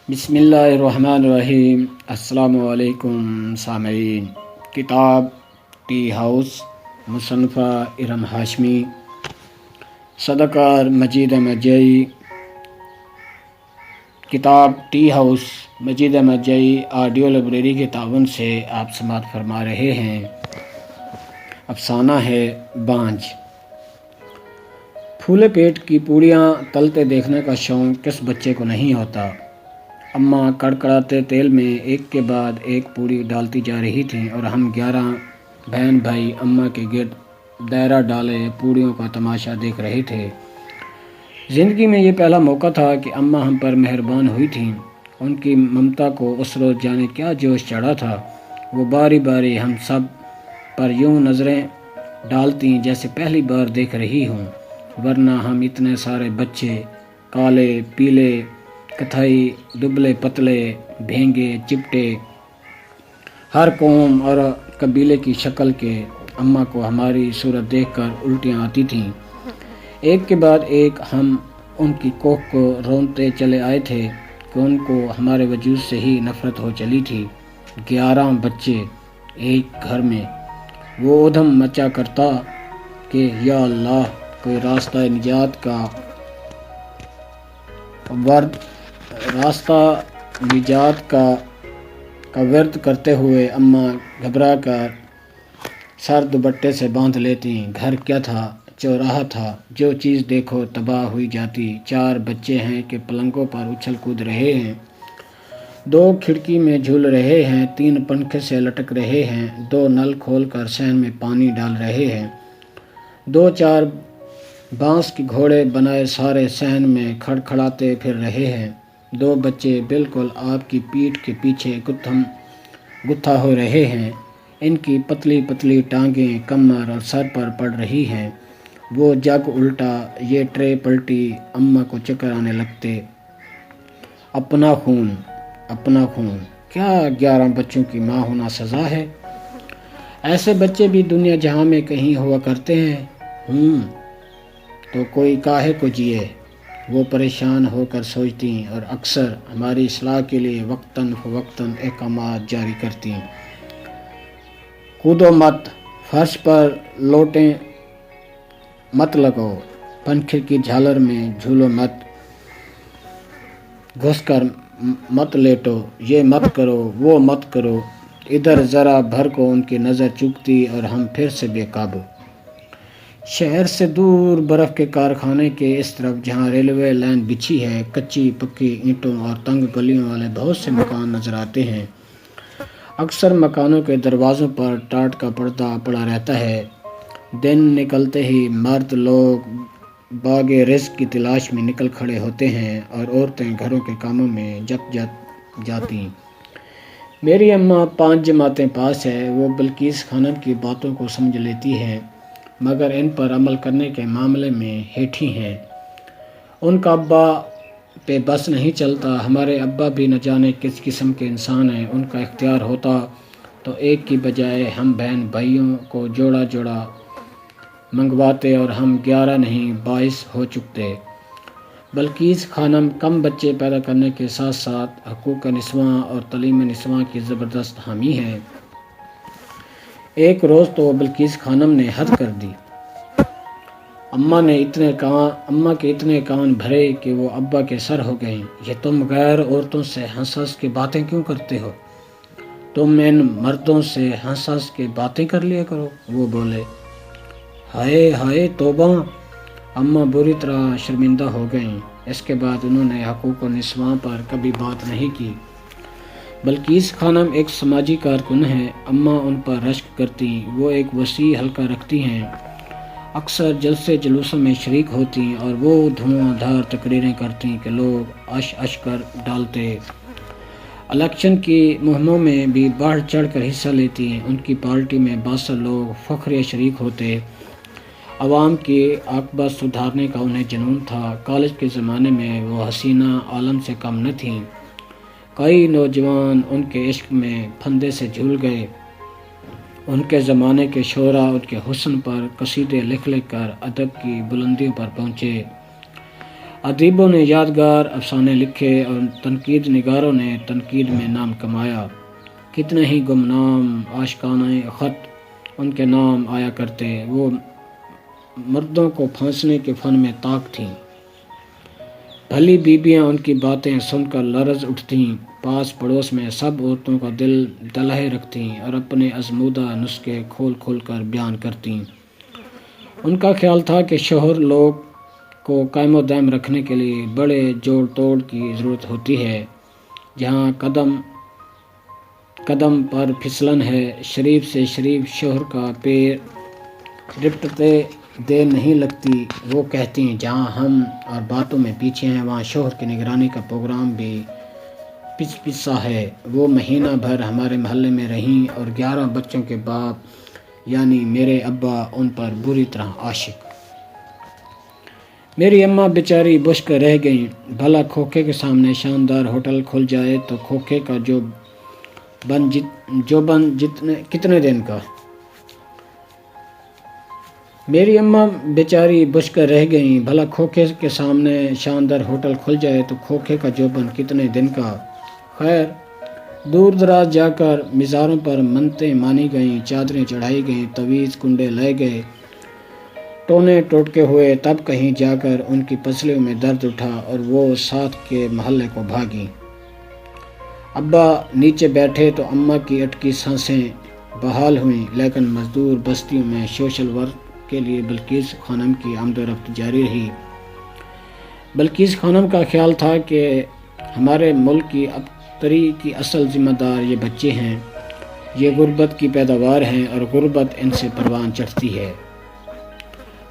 بسم اللہ الرحمن الرحیم۔ السلام علیکم سامعین۔ کتاب ٹی ہاؤس، مصنفہ ارم ہاشمی، صدقہ مجید احمد جئی۔ کتاب ٹی ہاؤس مجید احمد جئی آڈیو لائبریری کے تعاون سے آپ سماعت فرما رہے ہیں۔ افسانہ ہے بانجھ۔ پھولے پیٹ کی پوڑیاں تلتے دیکھنے کا شوق کس بچے کو نہیں ہوتا۔ اماں کڑکڑاتے تیل میں ایک کے بعد ایک پوڑی ڈالتی جا رہی تھیں اور ہم 11 بہن بھائی اماں کے گرد دائرہ ڈالے پوڑیوں کا تماشا دیکھ رہے تھے۔ زندگی میں یہ پہلا موقع تھا کہ اماں ہم پر مہربان ہوئی تھیں۔ ان کی ممتا کو اس روز جانے کیا جوش چڑھا تھا۔ وہ باری باری ہم سب پر یوں نظریں ڈالتی جیسے پہلی بار دیکھ رہی ہوں، ورنہ ہم اتنے سارے بچے، کالے، پیلے، کتھائی، دبلے پتلے، بھینگے، چپٹے، ہر قوم اور قبیلے کی شکل کے، اماں کو ہماری صورت دیکھ کر الٹیاں آتی تھیں۔ ایک کے بعد ایک ہم ان کی کوکھ کو رونتے چلے آئے تھے کہ ان کو ہمارے وجود سے ہی نفرت ہو چلی تھی۔ 11 بچے ایک گھر میں، وہ ادھم مچا کرتا کہ یا اللہ، کوئی راستہ نجات کا ورد کرتے ہوئے اماں گھبرا کر سر دوپٹے سے باندھ لیتی۔ گھر کیا تھا؟ چوراہا تھا۔ جو چیز دیکھو تباہ ہوئی جاتی۔ 4 بچے ہیں کہ پلنگوں پر اچھل کود رہے ہیں، 2 کھڑکی میں جھول رہے ہیں، 3 پنکھے سے لٹک رہے ہیں، 2 نل کھول کر صحن میں پانی ڈال رہے ہیں، 2-4 بانس کے گھوڑے بنائے سارے صحن میں کھڑکھڑاتے پھر رہے ہیں، 2 بچے بالکل آپ کی پیٹھ کے پیچھے گتھا ہو رہے ہیں، ان کی پتلی پتلی ٹانگیں کمر اور سر پر پڑ رہی ہیں، وہ جگ الٹا، یہ ٹرے پلٹی، اماں کو چکر آنے لگتے۔ اپنا خون، کیا 11 بچوں کی ماں ہونا سزا ہے؟ ایسے بچے بھی دنیا جہاں میں کہیں ہوا کرتے ہیں۔ تو کوئی کاہے کو جیے، وہ پریشان ہو کر سوچتی اور اکثر ہماری اصلاح کے لیے وقتاً فوقتاً احکامات جاری کرتی۔ کودو مت، فرش پر لوٹیں مت لگاؤ، پنکھے کی جھالر میں جھولو مت، گھس کر مت لیٹو، یہ مت کرو، وہ مت کرو۔ ادھر ذرا بھر کو ان کی نظر چوکتی اور ہم پھر سے بے قابو۔ شہر سے دور برف کے کارخانے کے اس طرف جہاں ریلوے لائن بچھی ہے، کچی پکی اینٹوں اور تنگ گلیوں والے بہت سے مکان نظر آتے ہیں۔ اکثر مکانوں کے دروازوں پر ٹاٹ کا پردہ پڑا رہتا ہے۔ دن نکلتے ہی مرد لوگ باغ رزق کی تلاش میں نکل کھڑے ہوتے ہیں اور عورتیں گھروں کے کاموں میں جٹ جاتی۔ میری اماں 5 جماعتیں پاس ہے، وہ بلقیس خانم کی باتوں کو سمجھ لیتی ہے، مگر ان پر عمل کرنے کے معاملے میں ہیٹھی ہیں۔ ان کا ابا پہ بس نہیں چلتا۔ ہمارے ابا بھی نہ جانے کس قسم کے انسان ہیں۔ ان کا اختیار ہوتا تو ایک کی بجائے ہم بہن بھائیوں کو جوڑا جوڑا منگواتے اور ہم 11 نہیں 22 ہو چکتے۔ بلقیس خانم کم بچے پیدا کرنے کے ساتھ ساتھ حقوق نسواں اور تعلیم نسواں کی زبردست حامی ہے۔ ایک روز تو بلقیس خانم نے حد کر دی۔ اماں کے اتنے کان بھرے کہ وہ ابا کے سر ہو گئیں۔ یہ تم غیر عورتوں سے ہنس ہنس کے باتیں کیوں کرتے ہو؟ تم ان مردوں سے ہنس ہنس کے باتیں کر لیا کرو، وہ بولے۔ ہائے ہائے توبہ! اماں بری طرح شرمندہ ہو گئیں۔ اس کے بعد انہوں نے حقوق نسواں پر کبھی بات نہیں کی۔ بلقیس خانم ایک سماجی کارکن ہیں۔ اماں ان پر رشک کرتی، وہ ایک وسیع حلقہ رکھتی ہیں، اکثر جلسے جلوسوں میں شریک ہوتی اور وہ دھواں دھار تقریریں کرتی کہ لوگ اش اش کر ڈالتے۔ الیکشن کی مہموں میں بھی بڑھ چڑھ کر حصہ لیتی۔ ان کی پارٹی میں 62 لوگ فخریہ شریک ہوتے۔ عوام کی عاقبت سدھارنے کا انہیں جنون تھا۔ کالج کے زمانے میں وہ حسینہ عالم سے کم نہ تھیں۔ کئی نوجوان ان کے عشق میں پھندے سے جھول گئے۔ ان کے زمانے کے شعراء ان کے حسن پر قصیدے لکھ لکھ کر ادب کی بلندیوں پر پہنچے۔ ادیبوں نے یادگار افسانے لکھے اور تنقید نگاروں نے تنقید میں نام کمایا۔ کتنے ہی گمنام عاشقانہ خط ان کے نام آیا کرتے۔ وہ مردوں کو پھانسنے کے فن میں طاق تھیں۔ بھلی بیبیاں ان کی باتیں سن کر لرز اٹھتیں۔ پاس پڑوس میں سب عورتوں کا دل دلہے رکھتیں اور اپنے ازمودہ نسخے کھول کھول کر بیان کرتیں۔ ان کا خیال تھا کہ شوہر لوگ کو قائم و دائم رکھنے کے لیے بڑے جوڑ توڑ کی ضرورت ہوتی ہے۔ جہاں قدم قدم پر پھسلن ہے، شریف سے شریف شوہر کا پیر رپٹتے دیر نہیں لگتی۔ وہ کہتی ہیں جہاں ہم اور باتوں میں پیچھے ہیں وہاں شوہر کی نگرانی کا پروگرام بھی پسا ہے۔ وہ مہینہ بھر ہمارے محلے میں رہیں اور 11 بچوں کے باپ یعنی میرے ابا ان پر بری طرح عاشق۔ میری اماں بیچاری بشک رہ گئیں۔ بھلا کھوکھے کے سامنے شاندار ہوٹل کھل جائے تو کھوکھے کا جو بن کتنے دن کا۔ میری اماں بیچاری بشک رہ گئیں۔ بھلا کھوکھے کے سامنے شاندار ہوٹل کھل جائے تو کھوکھے کا جو بن کتنے دن کا۔ خیر دور دراز جا کر مزاروں پر منتیں مانی گئیں، چادریں چڑھائی گئیں، تویز کنڈے لائے گئے، ٹونے ٹوٹکے ہوئے، تب کہیں جا کر ان کی پسلیوں میں درد اٹھا اور وہ ساتھ کے محلے کو بھاگیں۔ ابا نیچے بیٹھے تو اماں کی اٹکی سانسیں بحال ہوئیں، لیکن مزدور بستیوں میں سوشل ورک کے لیے بلقیس خانم کی آمد و رفت جاری رہی۔ بلقیس خانم کا خیال تھا کہ ہمارے ملک کی ابتری کی اصل ذمہ دار یہ بچے ہیں، یہ غربت کی پیداوار ہیں اور غربت ان سے پروان چڑھتی ہے۔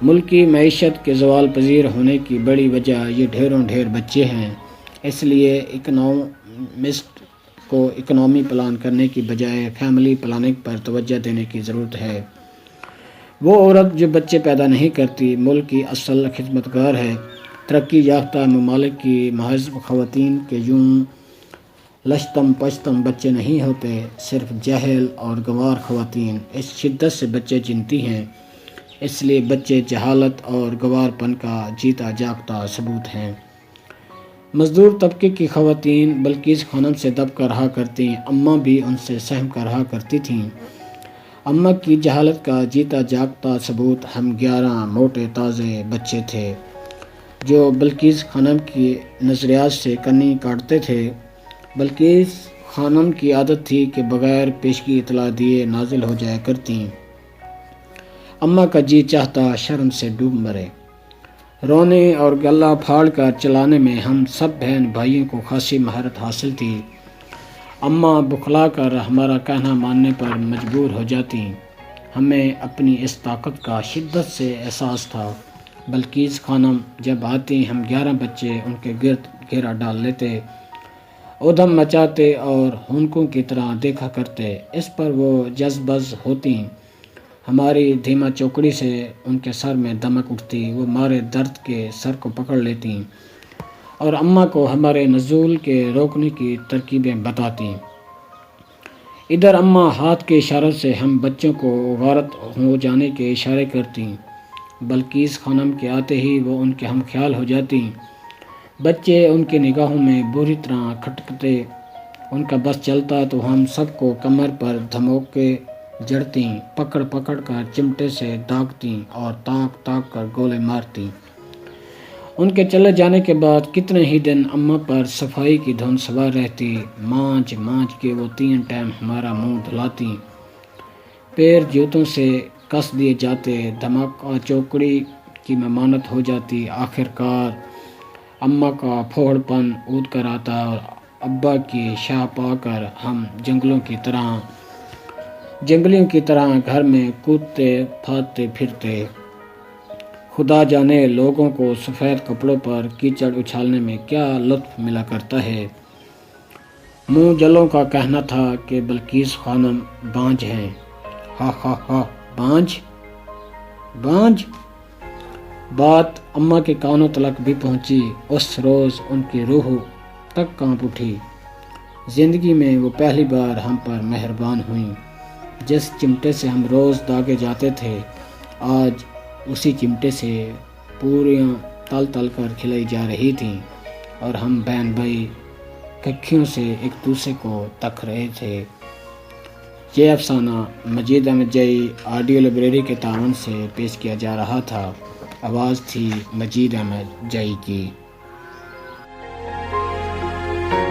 ملک کی معیشت کے زوال پذیر ہونے کی بڑی وجہ یہ ڈھیروں ڈھیر بچے ہیں۔ اس لیے اکنامسٹ کو اکنامی پلان کرنے کی بجائے فیملی پلاننگ پر توجہ دینے کی ضرورت ہے۔ وہ عورت جو بچے پیدا نہیں کرتی ملک کی اصل خدمتگار ہے۔ ترقی یافتہ ممالک کی محض خواتین کے یوں لشتم پشتم بچے نہیں ہوتے، صرف جاہل اور گنوار خواتین اس شدت سے بچے جنتی ہیں۔ اس لیے بچے جہالت اور گنوار پن کا جیتا جاگتا ثبوت ہیں۔ مزدور طبقے کی خواتین بلقیس خانم سے دب کر رہا کرتیں، اماں بھی ان سے سہم کر رہا کرتی تھیں۔ اماں کی جہالت کا جیتا جاگتا ثبوت ہم 11 موٹے تازے بچے تھے جو بلقیس خانم کی نظریات سے کنی کاٹتے تھے۔ بلقیس خانم کی عادت تھی کہ بغیر پیشگی اطلاع دیے نازل ہو جایا کرتیں۔ اماں کا جی چاہتا شرم سے ڈوب مرے۔ رونے اور گلہ پھاڑ کر چلانے میں ہم سب بہن بھائیوں کو خاصی مہارت حاصل تھی۔ اماں بخلا کر ہمارا کہنا ماننے پر مجبور ہو جاتی۔ ہمیں اپنی اس طاقت کا شدت سے احساس تھا۔ بلقیس خانم جب آتی ہم 11 بچے ان کے گرد گھیرا ڈال لیتے، ادھم مچاتے اور ہونکوں کی طرح دیکھا کرتے۔ اس پر وہ جذبز ہوتی، ہماری دھیما چوکڑی سے ان کے سر میں دمک اٹھتی، وہ مارے درد کے سر کو پکڑ لیتی اور اماں کو ہمارے نزول کے روکنے کی ترکیبیں بتاتی۔ ادھر اماں ہاتھ کے اشاروں سے ہم بچوں کو غارت ہو جانے کے اشارے کرتی۔ بلقیس خانم کے آتے ہی وہ ان کے ہم خیال ہو جاتی۔ بچے ان کی نگاہوں میں بری طرح کھٹکتے، ان کا بس چلتا تو ہم سب کو کمر پر دھموکے جڑتیں، پکڑ پکڑ کر چمٹے سے داغتیں اور تاک تاک کر گولے مارتیں۔ ان کے چلے جانے کے بعد کتنے ہی دن اماں پر صفائی کی دھن سوار رہتی۔ مانج مانج کے وہ 3 ٹائم ہمارا منہ دھلاتی، پیر جوتوں سے کس دیے جاتے، دھماکہ چوکڑی کی ممانت ہو جاتی۔ آخر کار اماں کا پھوڑ پن اود کر آتا اور ابا کی شاہ پا کر ہم جنگلیوں کی طرح گھر میں کودتے پھاندتے پھرتے۔ خدا جانے لوگوں کو سفید کپڑوں پر کیچڑ اچھالنے میں کیا لطف ملا کرتا ہے۔ منہ جلوں کا کہنا تھا کہ بلقیس خانم بانجھ ہیں۔ ہا ہا ہا، بانجھ؟ بات اماں کے کانوں تلک بھی پہنچی۔ اس روز ان کی روح تک کانپ اٹھی۔ زندگی میں وہ پہلی بار ہم پر مہربان ہوئیں۔ جس چمٹے سے ہم روز داغے جاتے تھے، آج اسی چمٹے سے تل تل کر کھلائی جا رہی تھیں اور ہم بہن بھائی ککھیوں سے ایک دوسرے کو تک رہے تھے۔ یہ افسانہ مجید احمد جئی آڈیو لائبریری کے تعاون سے پیش کیا جا رہا تھا۔ آواز تھی مجید احمد جئی کی۔